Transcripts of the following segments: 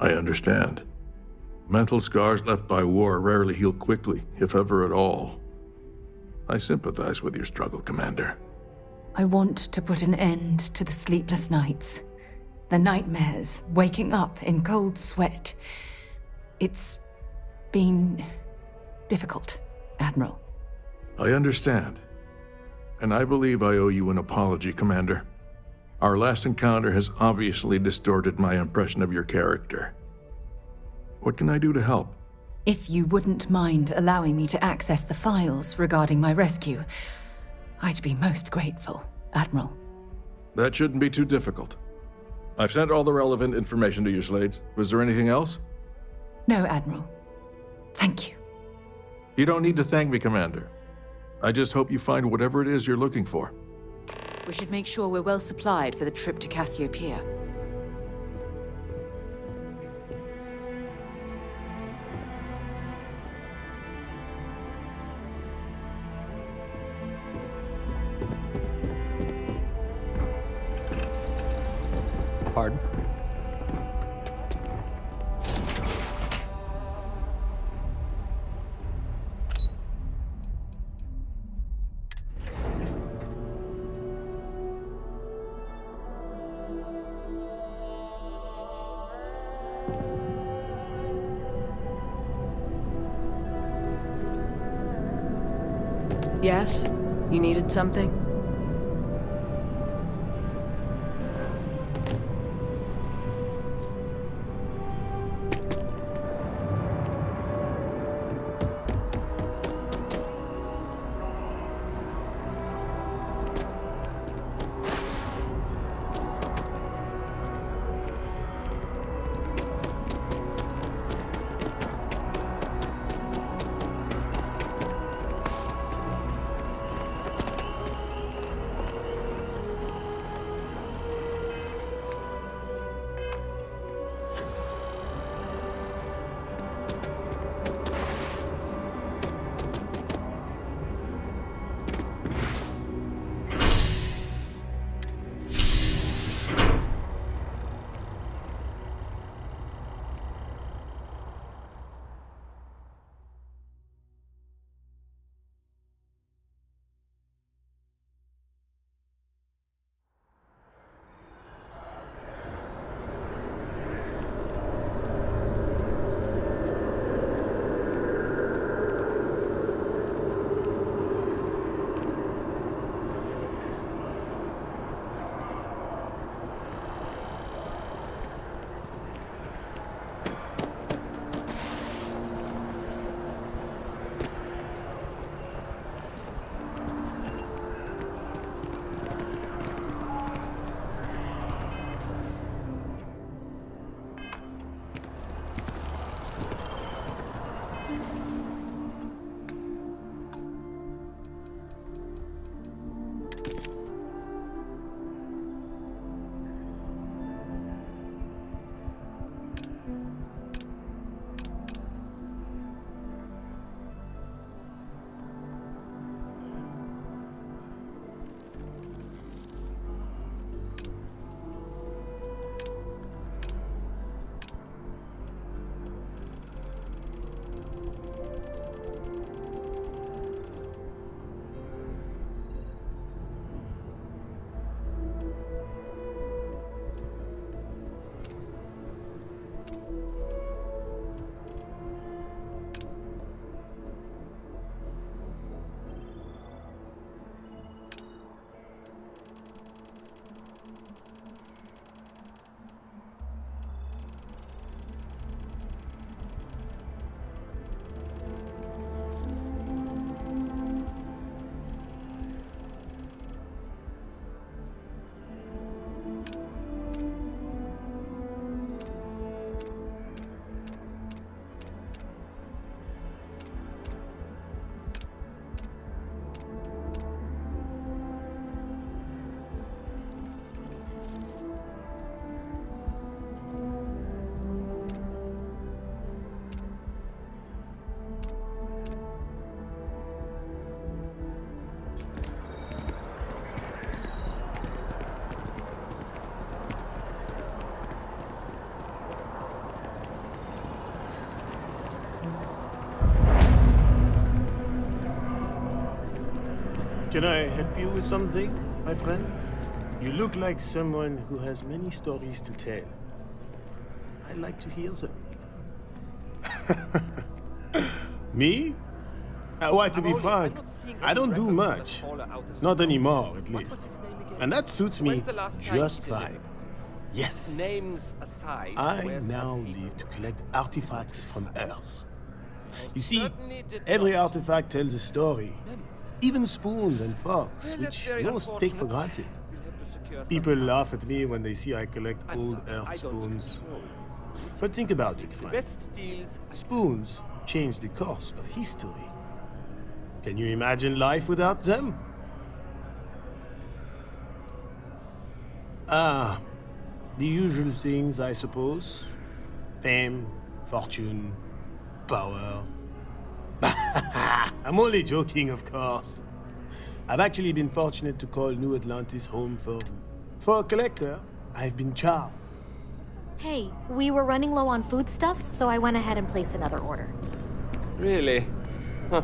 I understand. Mental scars left by war rarely heal quickly, if ever at all. I sympathize with your struggle, Commander. I want to put an end to the sleepless nights, the nightmares, waking up in cold sweat. It's been difficult, Admiral. I understand. And I believe I owe you an apology, Commander. Our last encounter has obviously distorted my impression of your character. What can I do to help? If you wouldn't mind allowing me to access the files regarding my rescue, I'd be most grateful, Admiral. That shouldn't be too difficult. I've sent all the relevant information to you, Slades. Was there anything else? No, Admiral. Thank you. You don't need to thank me, Commander. I just hope you find whatever it is you're looking for. We should make sure we're well supplied for the trip to Cassiopeia. Pardon? Yes? You needed something? Can I help you with something, my friend? You look like someone who has many stories to tell. I'd like to hear them. Me? Why, to be frank, I don't do much. Not anymore, at least. And that suits me just fine. Yes. Names aside, I where's now that paper? live to collect artifacts from Earth. You see, Certainly did every not. artifact tells a story. Even spoons and forks, Well, that's which very most take for unfortunate. granted. We'll have to secure some People funds. laugh at me when they see I collect I'm old sorry, Earth I don't spoons. control these things. But think about it, The friend. best deals. Spoons change the course of history. Can you imagine life without them? Ah, the usual things, I suppose. Fame, fortune, power. I'm only joking, of course. I've actually been fortunate to call New Atlantis home for a collector. I've been charmed. Hey, we were running low on foodstuffs, so I went ahead and placed another order. Really? Huh.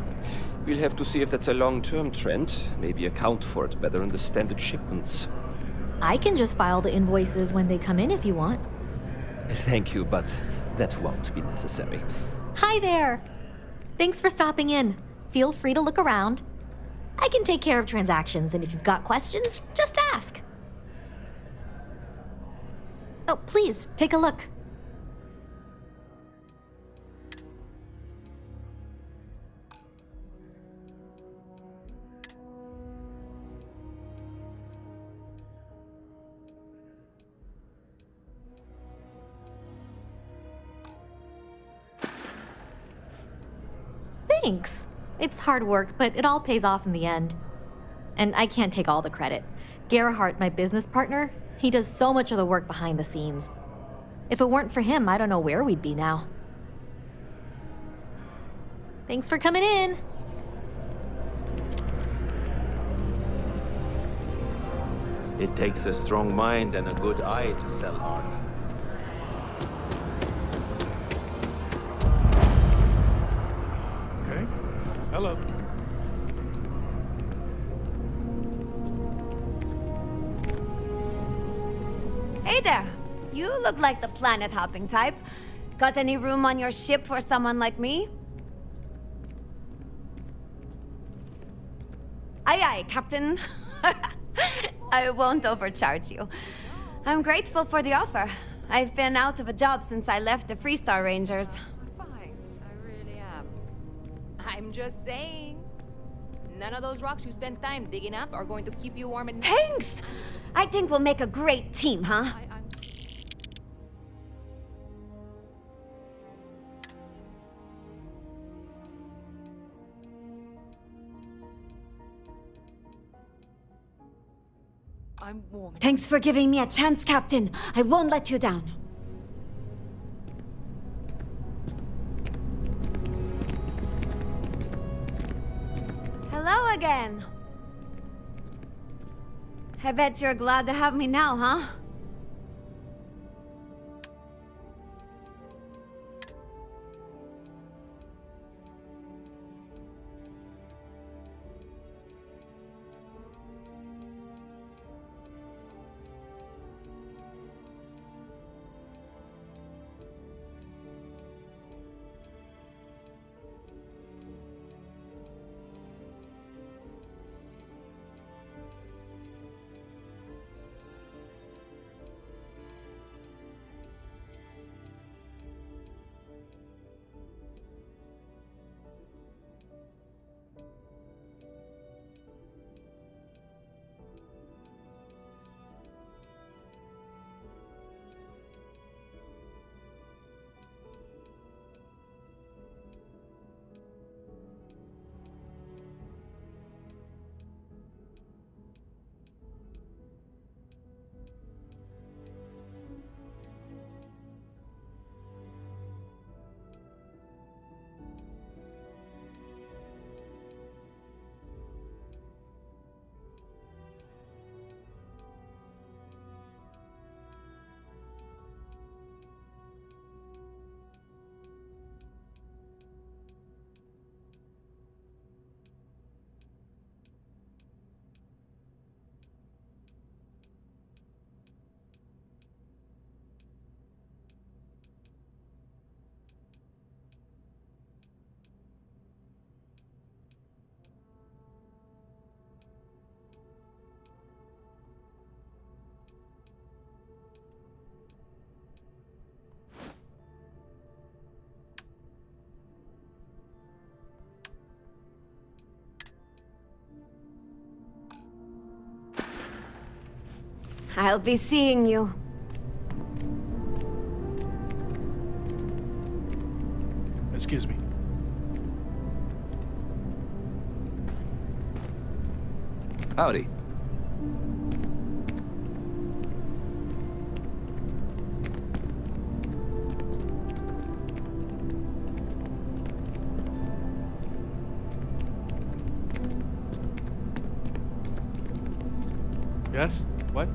We'll have to see if that's a long-term trend. Maybe account for it better in the standard shipments. I can just file the invoices when they come in if you want. Thank you, but that won't be necessary. Hi there! Thanks for stopping in. Feel free to look around. I can take care of transactions, and if you've got questions, just ask. Oh, please, take a look. Thanks. It's hard work, but it all pays off in the end. And I can't take all the credit. Gerhardt, my business partner, he does so much of the work behind the scenes. If it weren't for him, I don't know where we'd be now. Thanks for coming in. It takes a strong mind and a good eye to sell art. Okay. Hello. Hey there! You look like the planet hopping type. Got any room on your ship for someone like me? Aye aye, Captain. I won't overcharge you. I'm grateful for the offer. I've been out of a job since I left the Freestar Rangers. Fine, I really am. I'm just saying. None of those rocks you spend time digging up are going to keep you warm and... Thanks! I think we'll make a great team, huh? I'm warm. Thanks for giving me a chance, Captain. I won't let you down. Hello again. I bet you're glad to have me now, huh? I'll be seeing you. Excuse me. Howdy. Yes? What?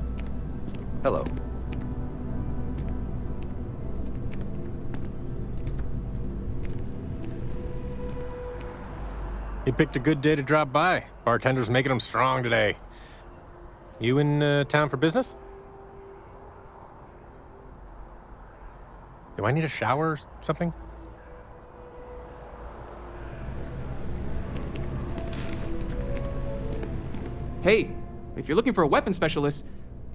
Hello. He picked a good day to drop by. Bartender's making him strong today. You in town for business? Do I need a shower or something? Hey, if you're looking for a weapon specialist,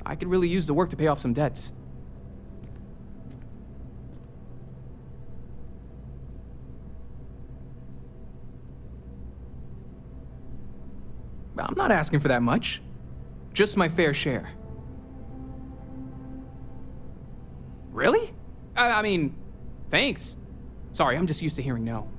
I could really use the work to pay off some debts. I'm not asking for that much. Just my fair share. Really? I mean, thanks. Sorry, I'm just used to hearing no.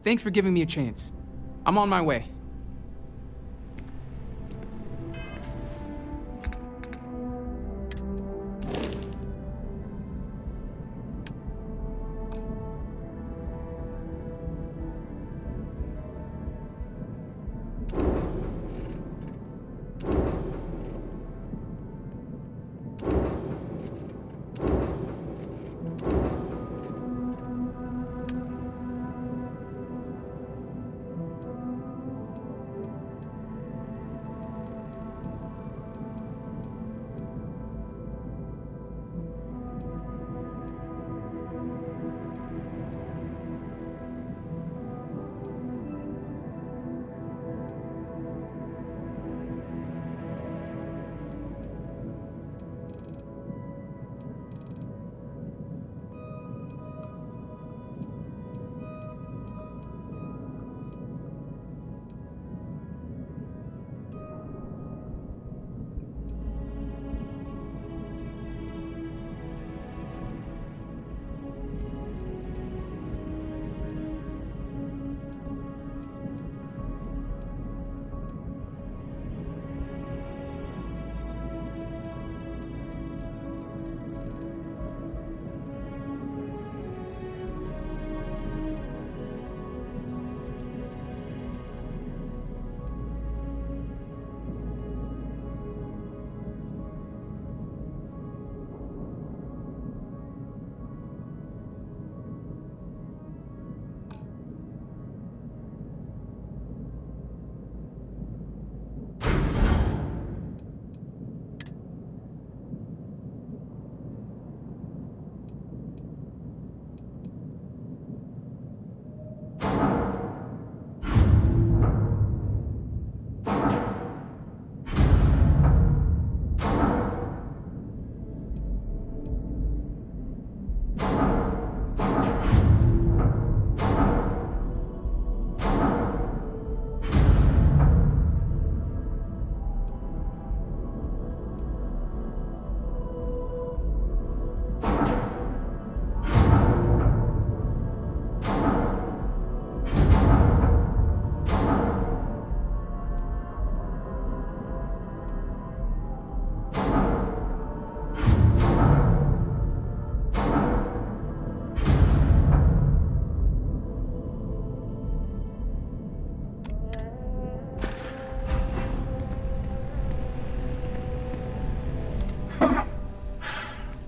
Thanks for giving me a chance. I'm on my way.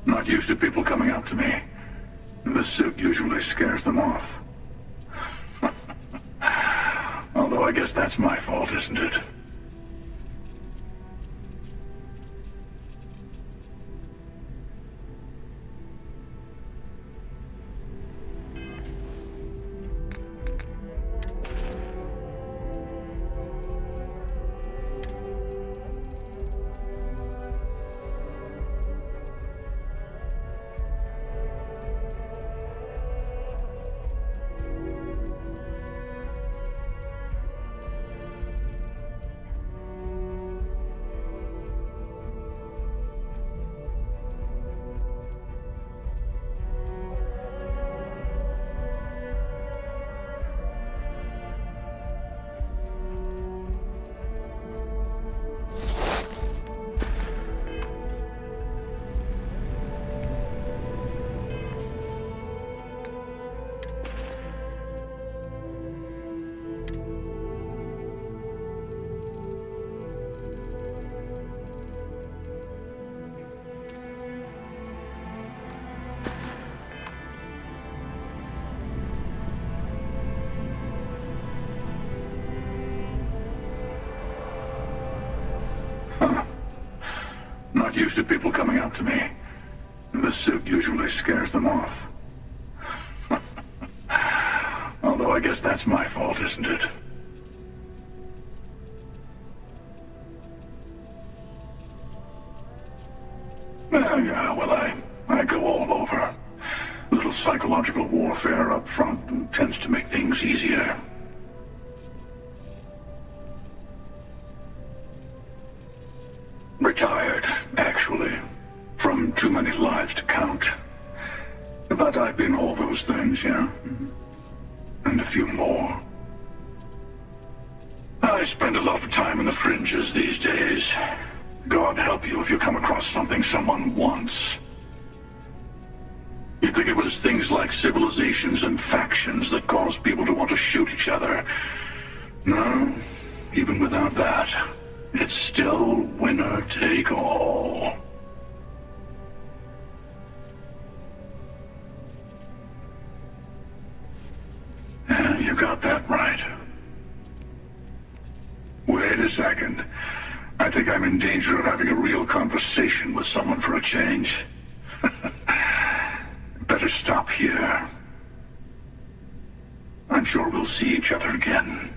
Not used to people coming up to me. The suit usually scares them off. Although I guess that's my fault, isn't it? not used to people coming up to me. The suit usually scares them off. Although I guess that's my fault, isn't it? Yeah, well, I go all over. A little psychological warfare up front tends to make things easier. Retired, actually. From too many lives to count. But I've been all those things, yeah? And a few more. I spend a lot of time in the fringes these days. God help you if you come across something someone wants. You'd think it was things like civilizations and factions that cause people to want to shoot each other. No, even without that, it's still winner take all. Yeah, you got that right. Wait a second. I think I'm in danger of having a real conversation with someone for a change. Better stop here. I'm sure we'll see each other again.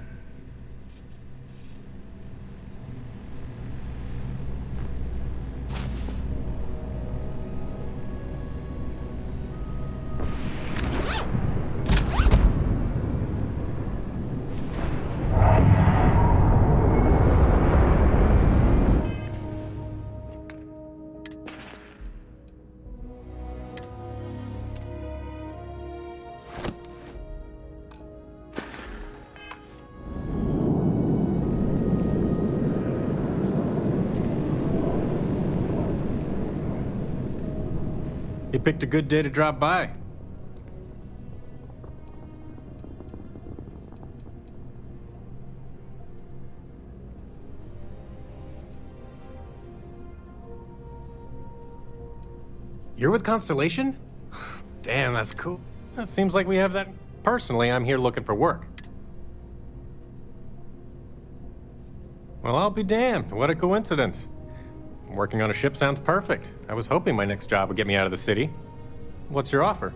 You picked a good day to drop by. You're with Constellation? Damn, that's cool. It seems like we have that. Personally, I'm here looking for work. Well, I'll be damned. What a coincidence. Working on a ship sounds perfect. I was hoping my next job would get me out of the city. What's your offer?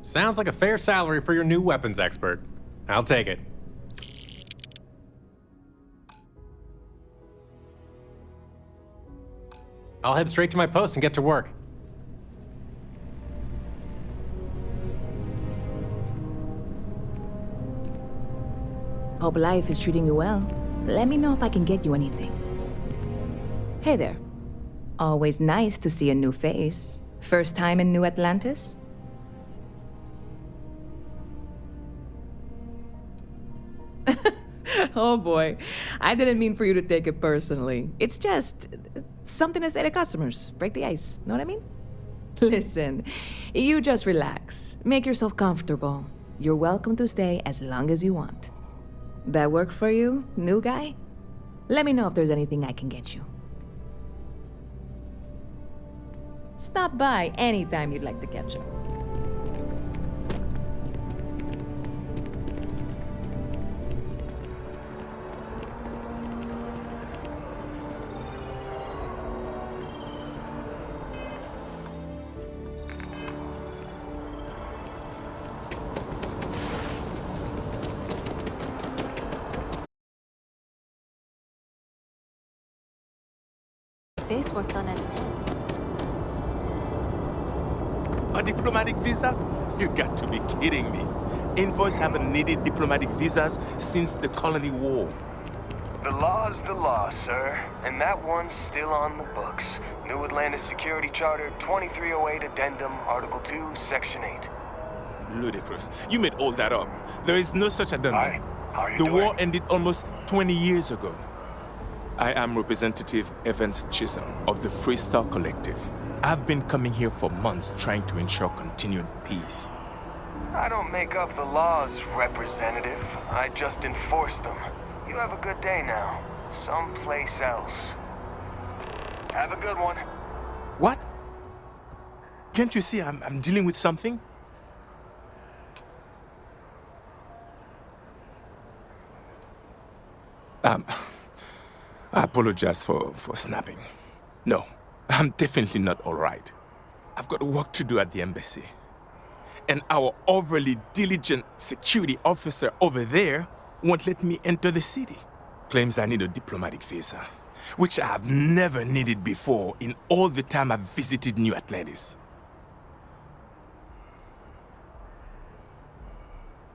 Sounds like a fair salary for your new weapons expert. I'll take it. I'll head straight to my post and get to work. Hope life is treating you well. Let me know if I can get you anything. Hey there. Always nice to see a new face. First time in New Atlantis? Oh boy. I didn't mean for you to take it personally. It's just something to say to customers. Break the ice. Know what I mean? Listen, you just relax. Make yourself comfortable. You're welcome to stay as long as you want. That work for you, new guy? Let me know if there's anything I can get you. Stop by anytime you'd like to catch up. Face work done at an end. A diplomatic visa? You got to be kidding me. Envoys haven't needed diplomatic visas since the Colony War. The law's the law, sir. And that one's still on the books. New Atlantis Security Charter 2308 Addendum, Article 2, Section 8. Ludicrous. You made all that up. There is no such addendum. Hi. How are you The doing? war ended almost 20 years ago. I am Representative Evans Chisholm of the Freestar Collective. I've been coming here for months trying to ensure continued peace. I don't make up the laws, Representative. I just enforce them. You have a good day now. Someplace else. Have a good one. What? Can't you see I'm dealing with something? I apologize for snapping. No, I'm definitely not all right. I've got work to do at the embassy. And our overly diligent security officer over there won't let me enter the city. Claims I need a diplomatic visa, which I have never needed before in all the time I've visited New Atlantis.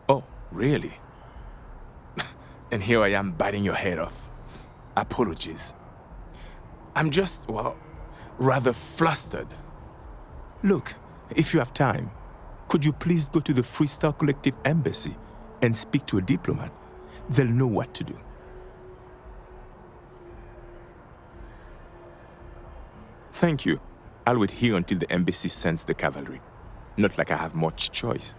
Oh, really? And here I am biting your head off. Apologies. I'm just, well, rather flustered. Look, if you have time, could you please go to the Freestar Collective embassy and speak to a diplomat? They'll know what to do. Thank you. I'll wait here until the embassy sends the cavalry. Not like I have much choice.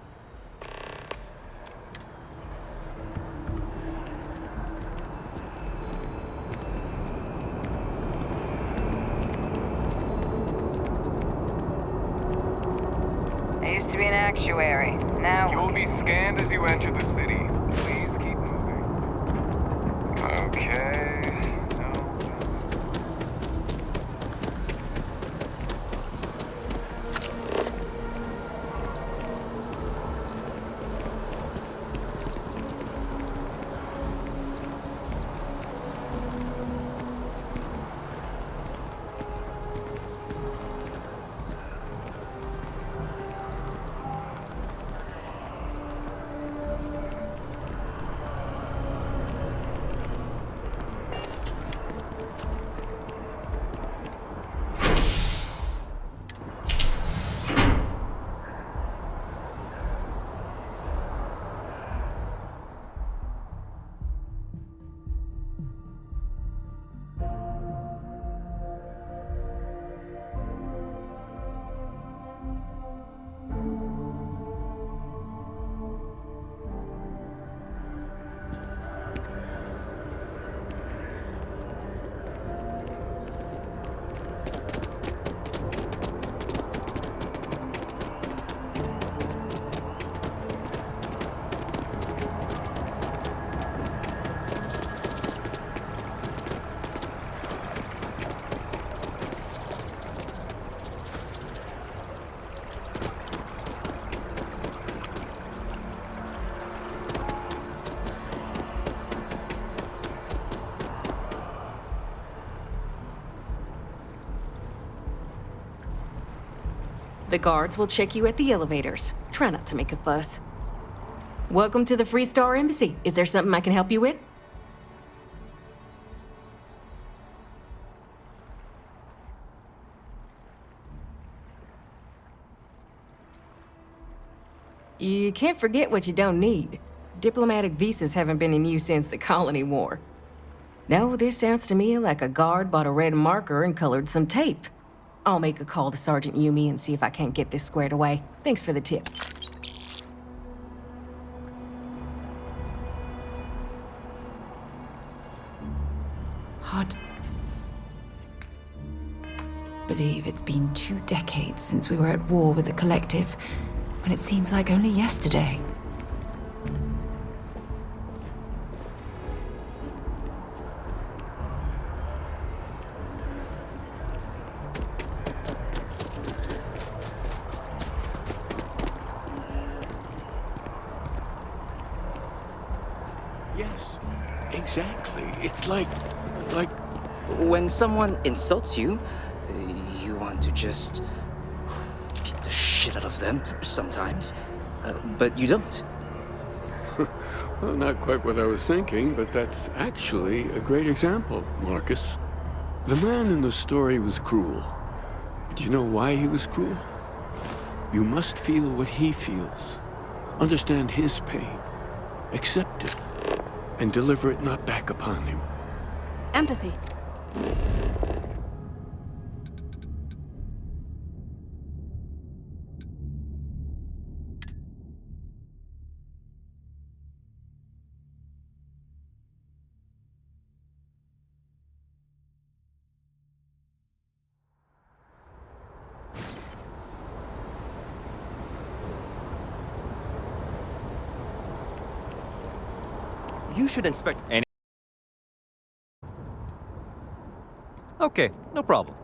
I used to be an actuary. Now You will be scanned as you enter the city. Please keep moving. Okay. The guards will check you at the elevators. Try not to make a fuss. Welcome to the Freestar Embassy. Is there something I can help you with? You can't forget what you don't need. Diplomatic visas haven't been in use since the Colony War. No, this sounds to me like a guard bought a red marker and colored some tape. I'll make a call to Sergeant Yumi and see if I can't get this squared away. Thanks for the tip. Hard to believe it's been 2 decades since we were at war with the Collective, when it seems like only yesterday. Yes, exactly. It's like... When someone insults you, you want to just beat the shit out of them sometimes, but you don't. Well, not quite what I was thinking, but that's actually a great example, Marcus. The man in the story was cruel. Do you know why he was cruel? You must feel what he feels. Understand his pain. Accept it. And deliver it not back upon him. Empathy. You should inspect any... Okay, no problem.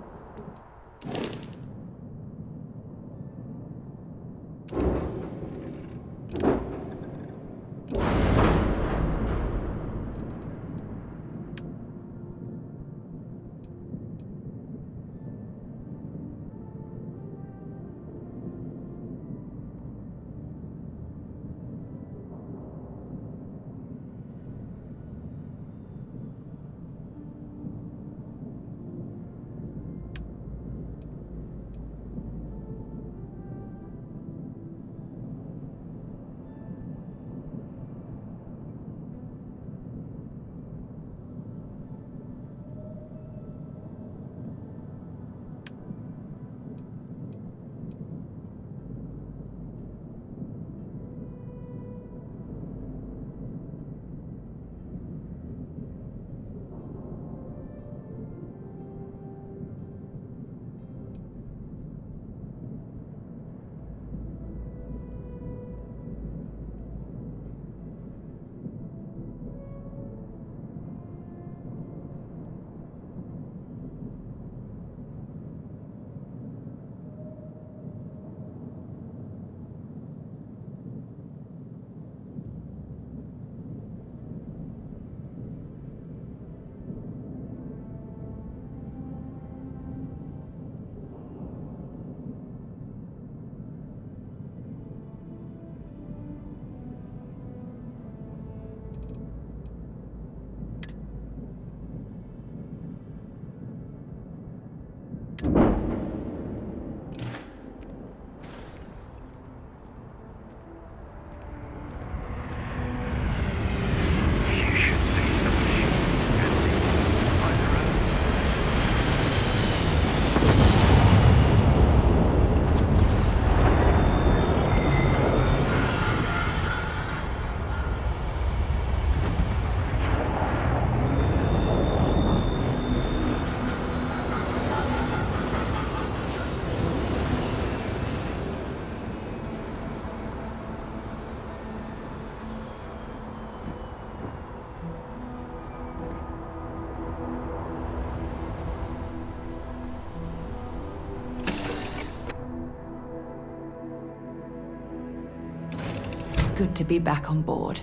Good to be back on board.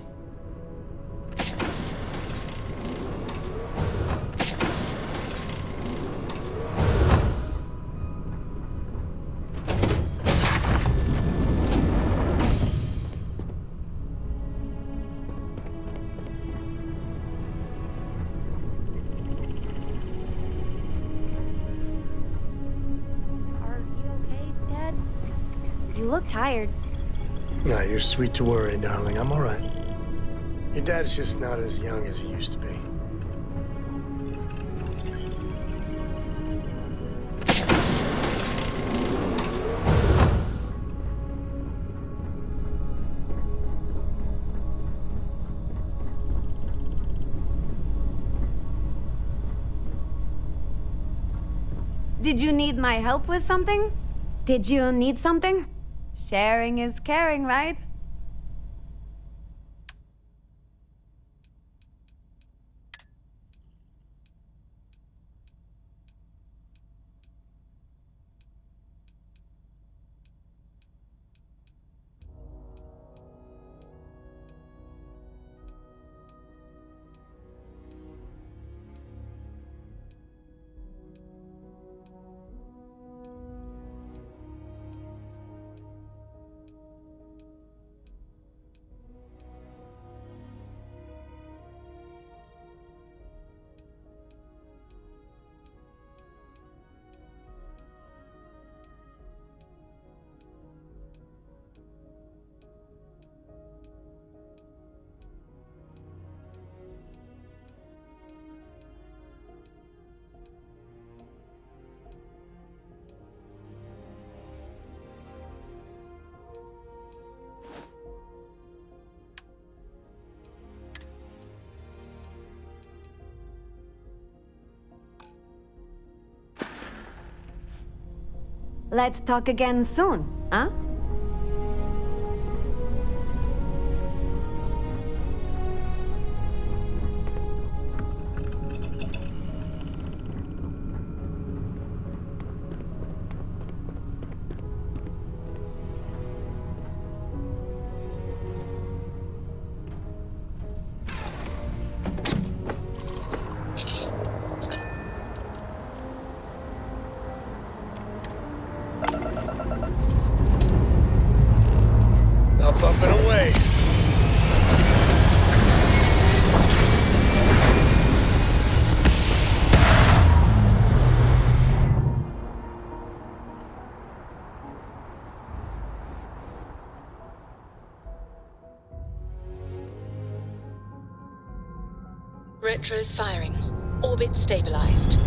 Are you okay, Dad? You look tired. No, you're sweet to worry, darling. I'm all right. Your dad's just not as young as he used to be. Did you need my help with something? Did you need something? Sharing is caring, right? Let's talk again soon, huh? Retro's firing. Orbit stabilized.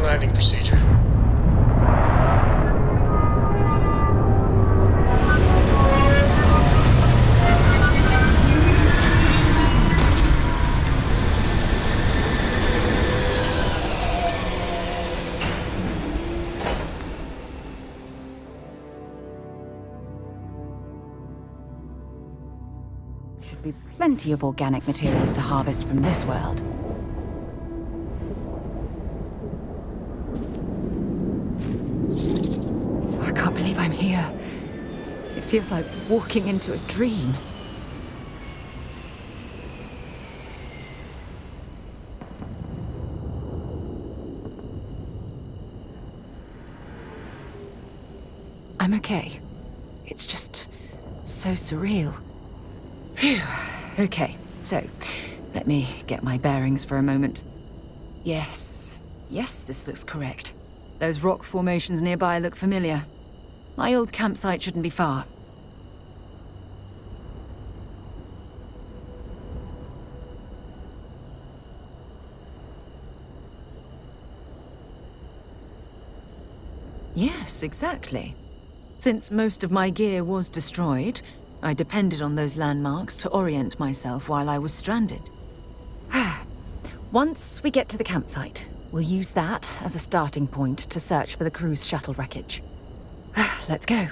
landing procedure. Should be plenty of organic materials to harvest from this world. I can't believe I'm here. It feels like walking into a dream. I'm okay. It's just so surreal. Phew. Okay, so let me get my bearings for a moment. Yes, this looks correct. Those rock formations nearby look familiar. My old campsite shouldn't be far. Yes, exactly. Since most of my gear was destroyed, I depended on those landmarks to orient myself while I was stranded. Once we get to the campsite, we'll use that as a starting point to search for the cruise shuttle wreckage. Let's go.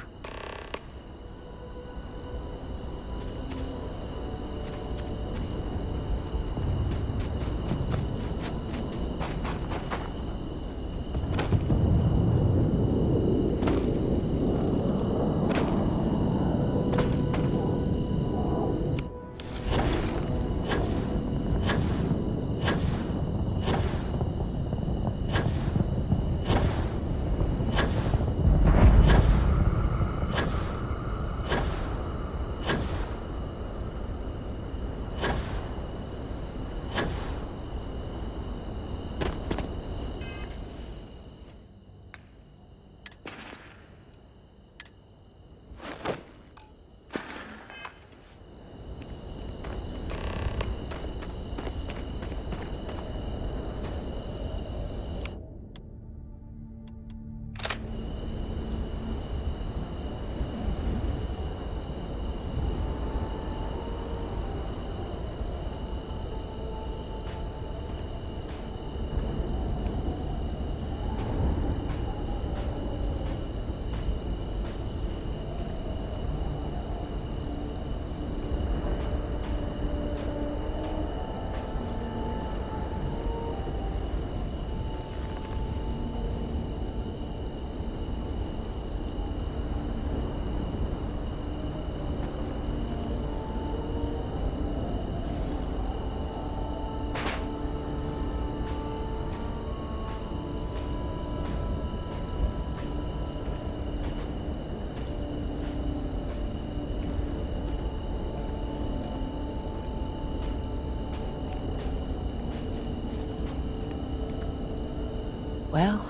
Well,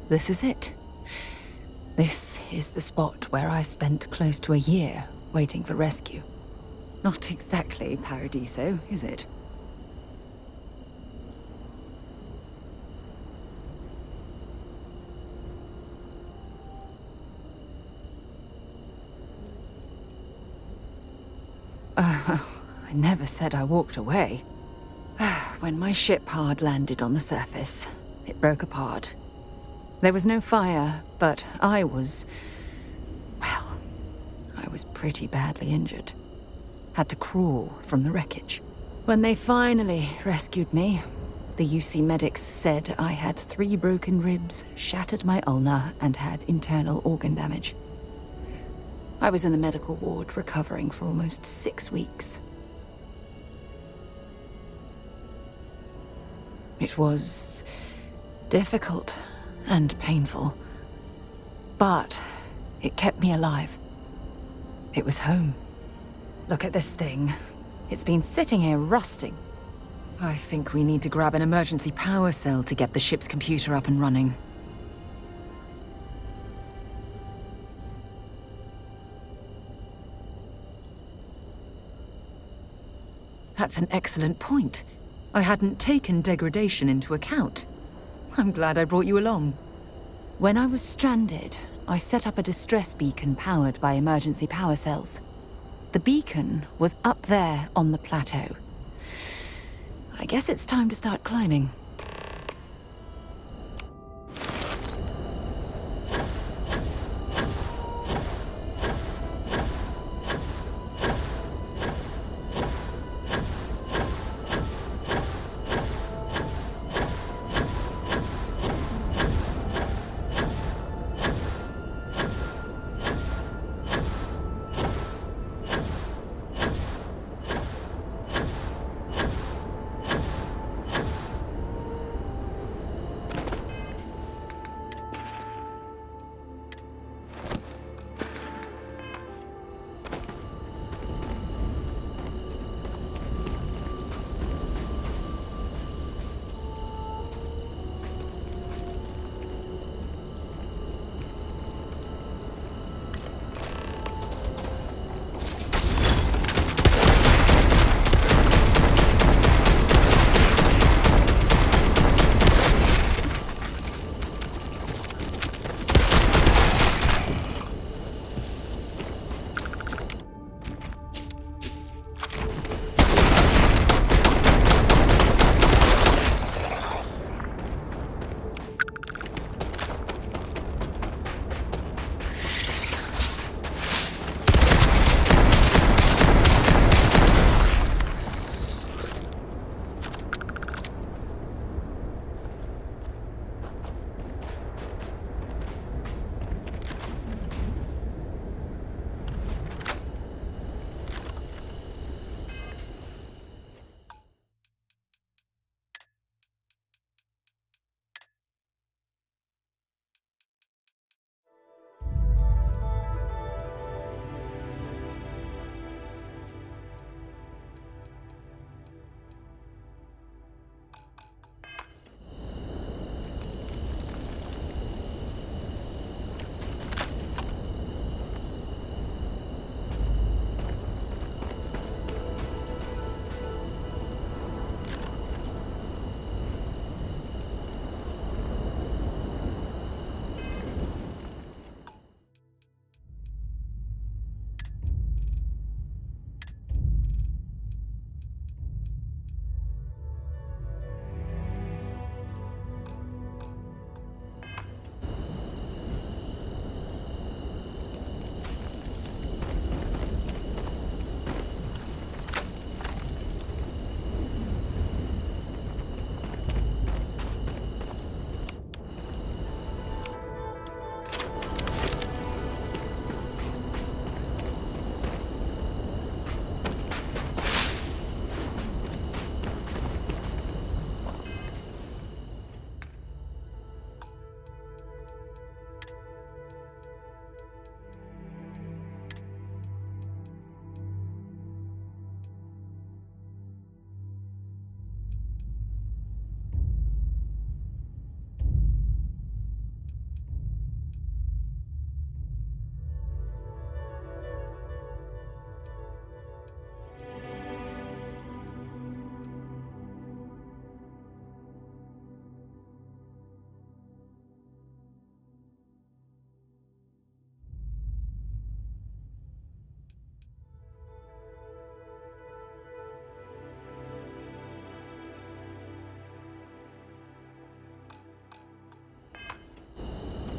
this is it. This is the spot where I spent close to a year waiting for rescue. Not exactly Paradiso, is it? I never said I walked away. When my ship hard landed on the surface, it broke apart. There was no fire, but I was pretty badly injured. Had to crawl from the wreckage. When they finally rescued me, the UC medics said I had 3 broken ribs, shattered my ulna, and had internal organ damage. I was in the medical ward recovering for almost 6 weeks. It was difficult and painful, but it kept me alive. It was home. Look at this thing. It's been sitting here rusting. I think we need to grab an emergency power cell to get the ship's computer up and running. That's an excellent point. I hadn't taken degradation into account. I'm glad I brought you along. When I was stranded, I set up a distress beacon powered by emergency power cells. The beacon was up there on the plateau. I guess it's time to start climbing.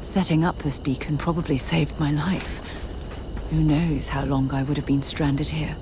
Setting up this beacon probably saved my life. Who knows how long I would have been stranded here.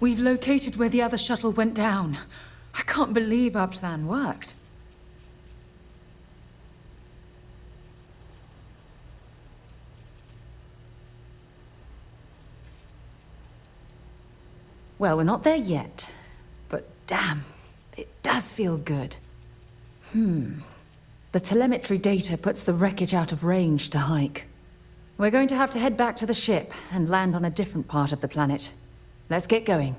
We've located where the other shuttle went down. I can't believe our plan worked. Well, we're not there yet, but damn, it does feel good. The telemetry data puts the wreckage out of range to hike. We're going to have to head back to the ship and land on a different part of the planet. Let's get going.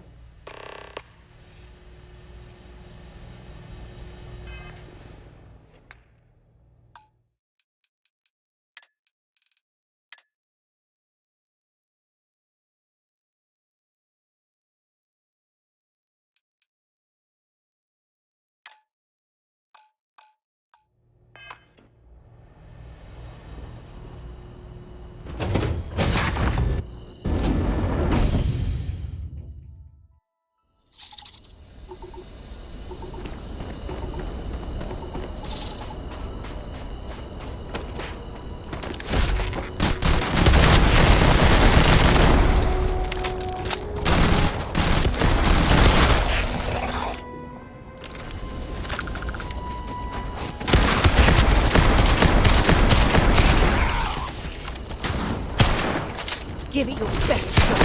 Give it your best shot.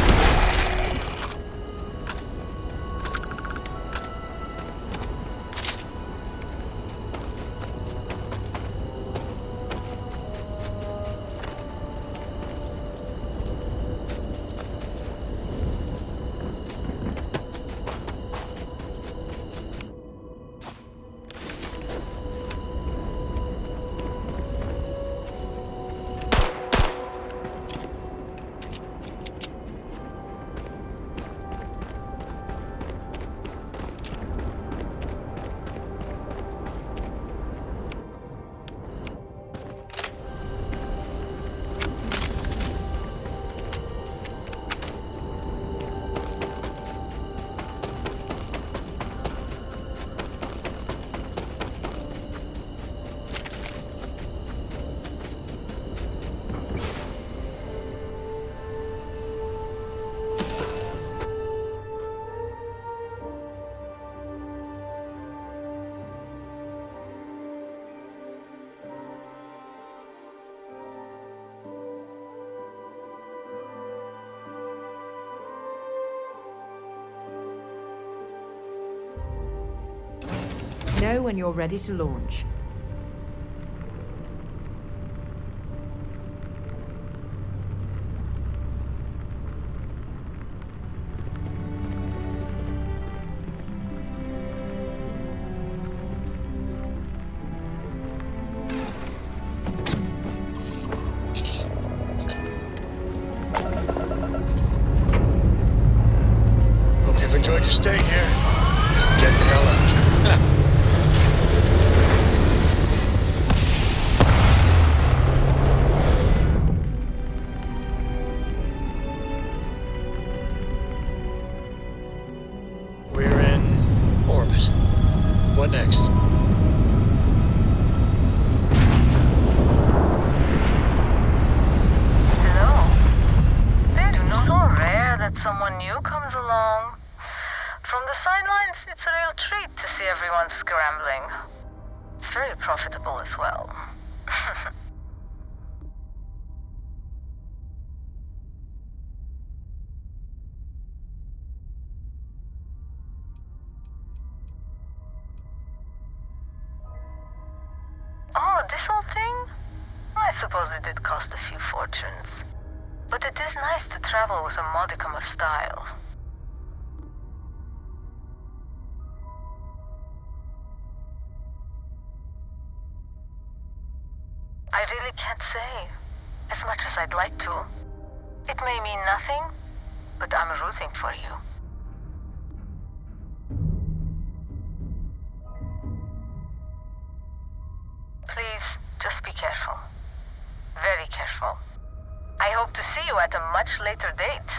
Know when you're ready to launch. Hope you've enjoyed your stay here. Get the hell out. We're in orbit. What next? Hello. They do not so rare that someone new comes along. From the sidelines, it's a real treat to see everyone scrambling. It's very profitable as well. Oh, this whole thing? I suppose it did cost a few fortunes. But it is nice to travel with a modicum of style. I really can't say, as much as I'd like to. It may mean nothing, but I'm rooting for you. Please, just be careful. Very careful. I hope to see you at a much later date.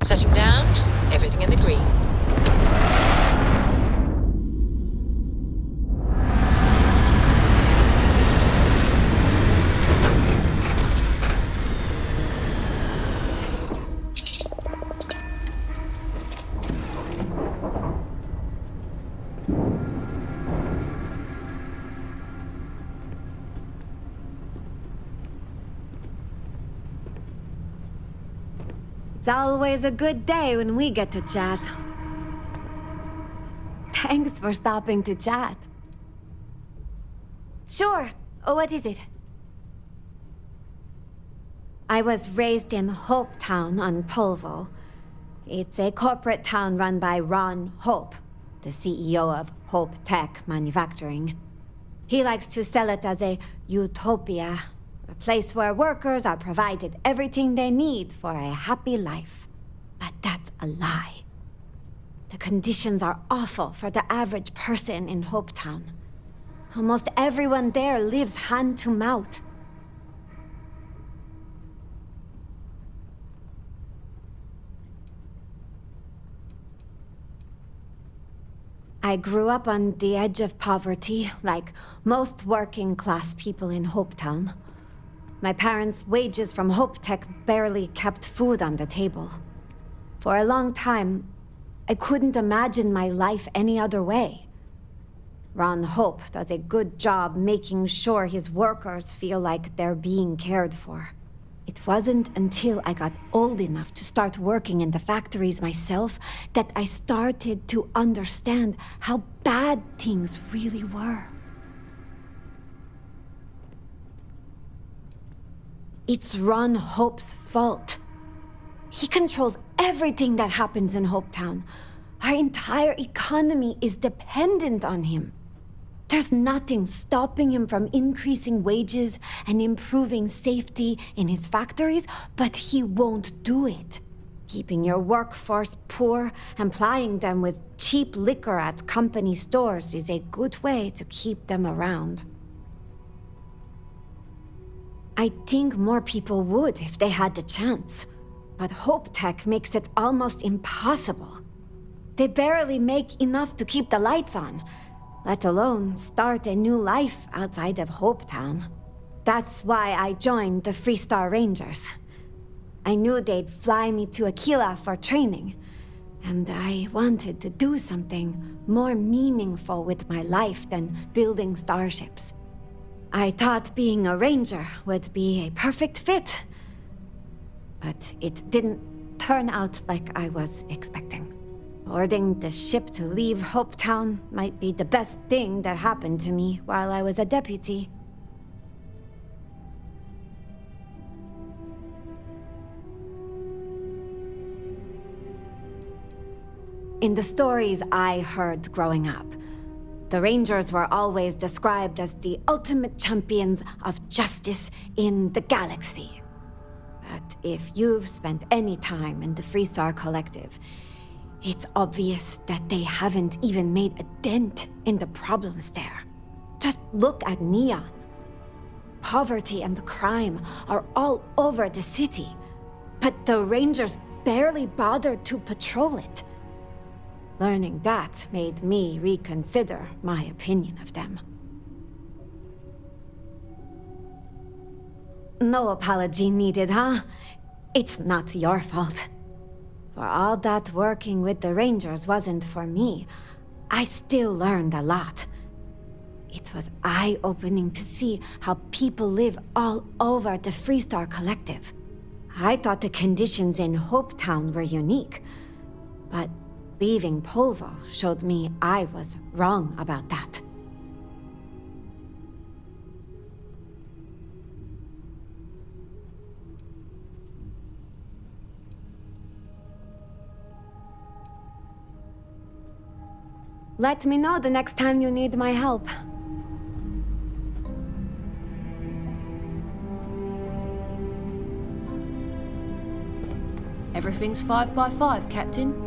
Setting down. Everything in the green. It's always a good day when we get to chat. Thanks for stopping to chat. Sure. What is it? I was raised in Hope Town on Polvo. It's a corporate town run by Ron Hope, the CEO of Hope Tech Manufacturing. He likes to sell it as a utopia, a place where workers are provided everything they need for a happy life. But that's a lie. The conditions are awful for the average person in Hope Town. Almost everyone there lives hand to mouth. I grew up on the edge of poverty, like most working-class people in Hope Town. My parents' wages from Hope Tech barely kept food on the table. For a long time, I couldn't imagine my life any other way. Ron Hope does a good job making sure his workers feel like they're being cared for. It wasn't until I got old enough to start working in the factories myself that I started to understand how bad things really were. It's Ron Hope's fault. He controls everything that happens in Hope Town. Our entire economy is dependent on him. There's nothing stopping him from increasing wages and improving safety in his factories, but he won't do it. Keeping your workforce poor and plying them with cheap liquor at company stores is a good way to keep them around. I think more people would if they had the chance, but Hope Tech makes it almost impossible. They barely make enough to keep the lights on, let alone start a new life outside of Hope Town. That's why I joined the Freestar Rangers. I knew they'd fly me to Aquila for training, and I wanted to do something more meaningful with my life than building starships. I thought being a ranger would be a perfect fit, but it didn't turn out like I was expecting. Boarding the ship to leave Hope Town might be the best thing that happened to me while I was a deputy. In the stories I heard growing up, the Rangers were always described as the ultimate champions of justice in the galaxy. But if you've spent any time in the Freestar Collective, it's obvious that they haven't even made a dent in the problems there. Just look at Neon. Poverty and crime are all over the city, but the Rangers barely bothered to patrol it. Learning that made me reconsider my opinion of them. No apology needed, huh? It's not your fault. For all that working with the Rangers wasn't for me, I still learned a lot. It was eye-opening to see how people live all over the Freestar Collective. I thought the conditions in Hope Town were unique, but leaving Polvo showed me I was wrong about that. Let me know the next time you need my help. Everything's 5 by 5, Captain.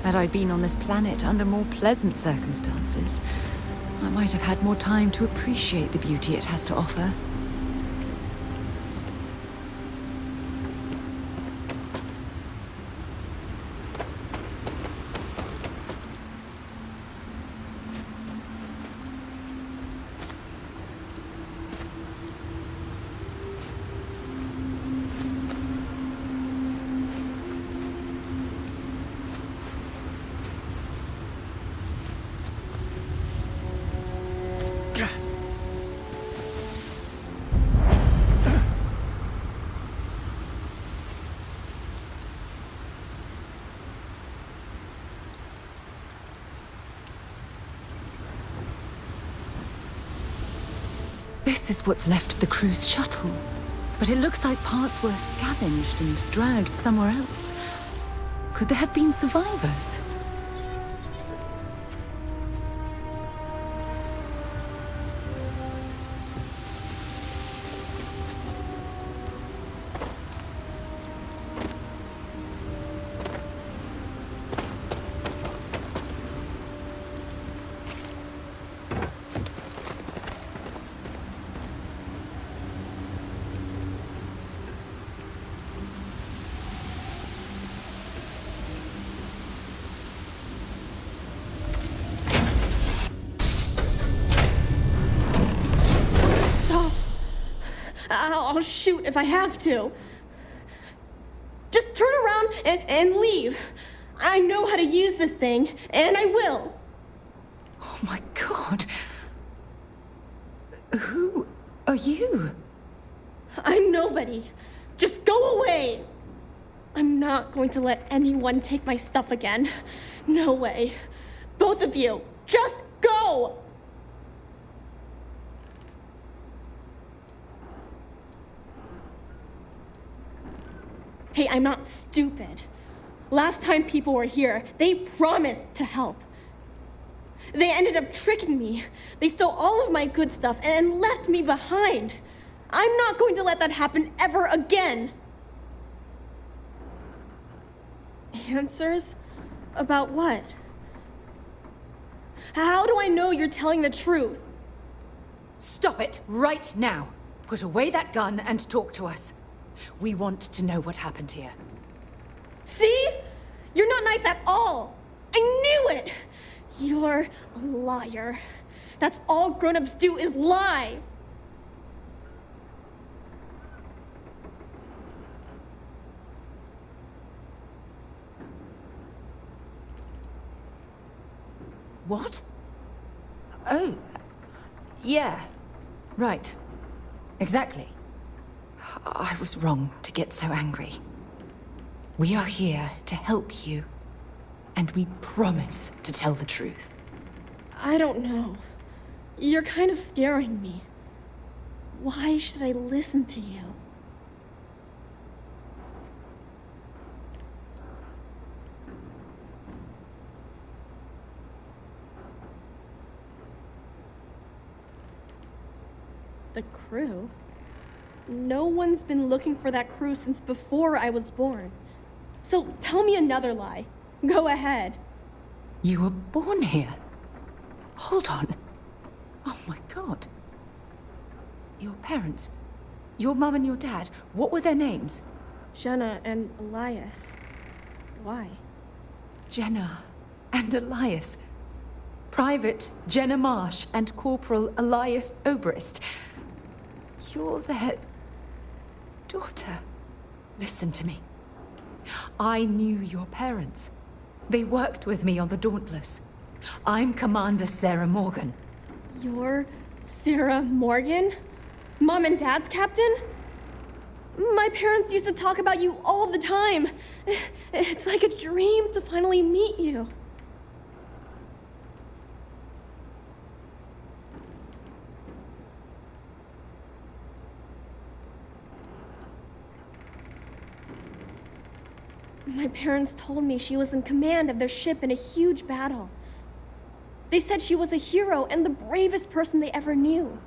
Had I been on this planet under more pleasant circumstances, I might have had more time to appreciate the beauty it has to offer. This is what's left of the cruise shuttle. But it looks like parts were scavenged and dragged somewhere else. Could there have been survivors? I'll shoot if I have to. Just turn around and leave. I know how to use this thing, and I will. Oh my God. Who are you? I'm nobody. Just go away. I'm not going to let anyone take my stuff again. No way. Both of you, just go! Hey, I'm not stupid. Last time people were here, they promised to help. They ended up tricking me. They stole all of my good stuff and left me behind. I'm not going to let that happen ever again. Answers? About what? How do I know you're telling the truth? Stop it right now. Put away that gun and talk to us. We want to know what happened here. See? You're not nice at all. I knew it. You're a liar. That's all grown-ups do is lie. What? Oh, yeah. Right. Exactly. I was wrong to get so angry. We are here to help you, and we promise to tell the truth. I don't know. You're kind of scaring me. Why should I listen to you? The crew? No one's been looking for that crew since before I was born. So tell me another lie. Go ahead. You were born here? Hold on. Oh my God. Your parents, your mum and your dad, what were their names? Jenna and Elias. Why? Jenna and Elias. Private Jenna Marsh and Corporal Elias Obrist. You're their daughter. Listen to me. I knew your parents. They worked with me on the Dauntless. I'm Commander Sarah Morgan. You're Sarah Morgan? Mom and Dad's captain? My parents used to talk about you all the time. It's like a dream to finally meet you. My parents told me she was in command of their ship in a huge battle. They said she was a hero and the bravest person they ever knew.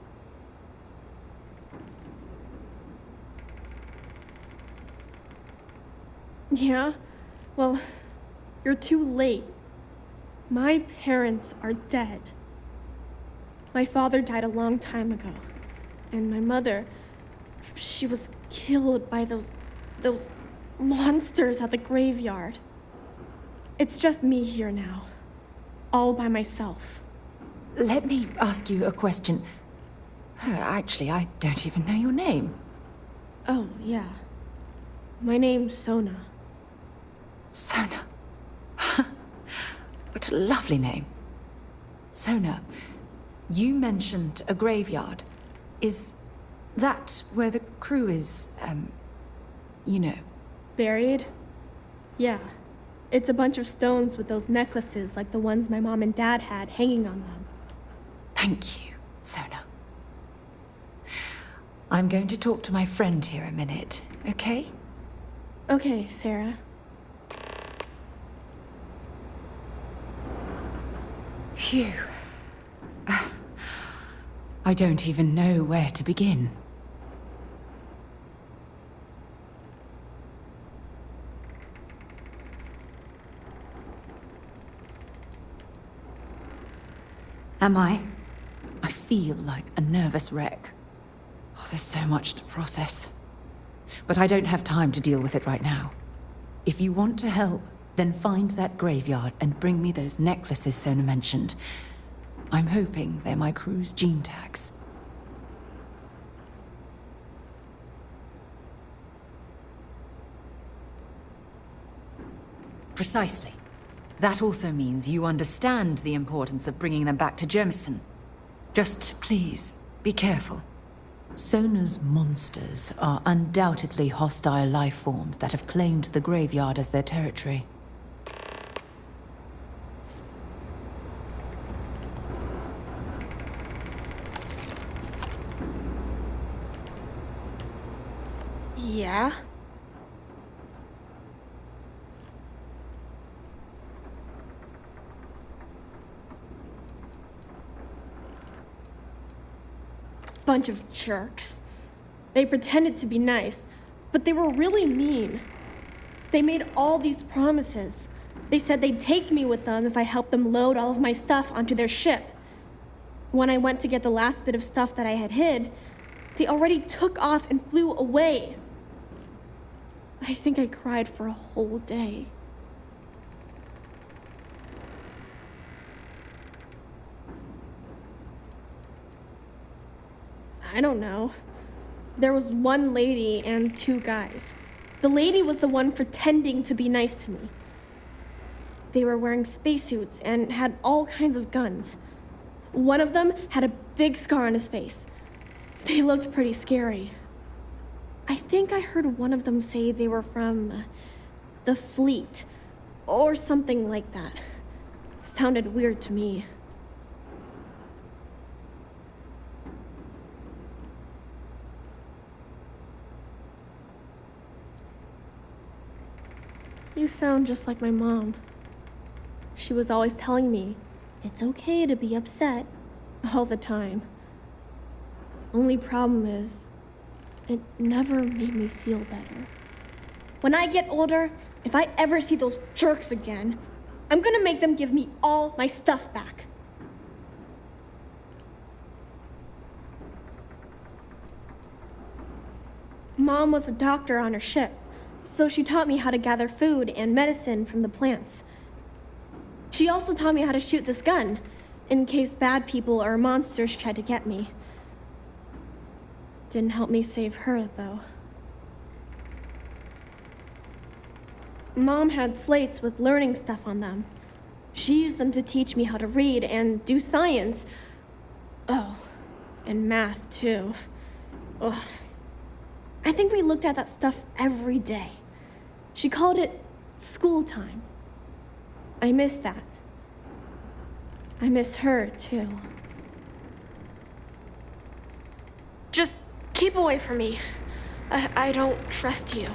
Yeah? Well, You're too late. My parents are dead. My father died a long time ago. And my mother, she was killed by those monsters at the graveyard. It's just me here now. All by myself. Let me ask you a question. Actually, I don't even know your name. Oh, yeah. My name's Sona. Sona. What a lovely name. Sona, you mentioned a graveyard. Is that where the crew is, you know? Buried? Yeah. It's a bunch of stones with those necklaces like the ones my mom and dad had hanging on them. Thank you, Sona. I'm going to talk to my friend here a minute, okay? Okay, Sarah. Phew. I don't even know where to begin. Am I? I feel like a nervous wreck. Oh, there's so much to process. But I don't have time to deal with it right now. If you want to help, then find that graveyard and bring me those necklaces Sona mentioned. I'm hoping they're my crew's gene tags. Precisely. That also means you understand the importance of bringing them back to Jemison. Just please, be careful. Sona's monsters are undoubtedly hostile life forms that have claimed the graveyard as their territory. Yeah? Bunch of jerks. They pretended to be nice, but they were really mean. They made all these promises. They said they'd take me with them if I helped them load all of my stuff onto their ship. When I went to get the last bit of stuff that I had hid, they already took off and flew away. I think I cried for a whole day. I don't know. There was one lady and two guys. The lady was the one pretending to be nice to me. They were wearing spacesuits and had all kinds of guns. One of them had a big scar on his face. They looked pretty scary. I think I heard one of them say they were from the fleet, or something like that. Sounded weird to me. You sound just like my mom. She was always telling me, it's okay to be upset, all the time. Only problem is, it never made me feel better. When I get older, if I ever see those jerks again, I'm gonna make them give me all my stuff back. Mom was a doctor on her ship, so she taught me how to gather food and medicine from the plants. She also taught me how to shoot this gun, in case bad people or monsters tried to get me. Didn't help me save her, though. Mom had slates with learning stuff on them. She used them to teach me how to read and do science. Oh, and math, too. Ugh. I think we looked at that stuff every day. She called it school time. I miss that. I miss her, too. Just keep away from me. I don't trust you.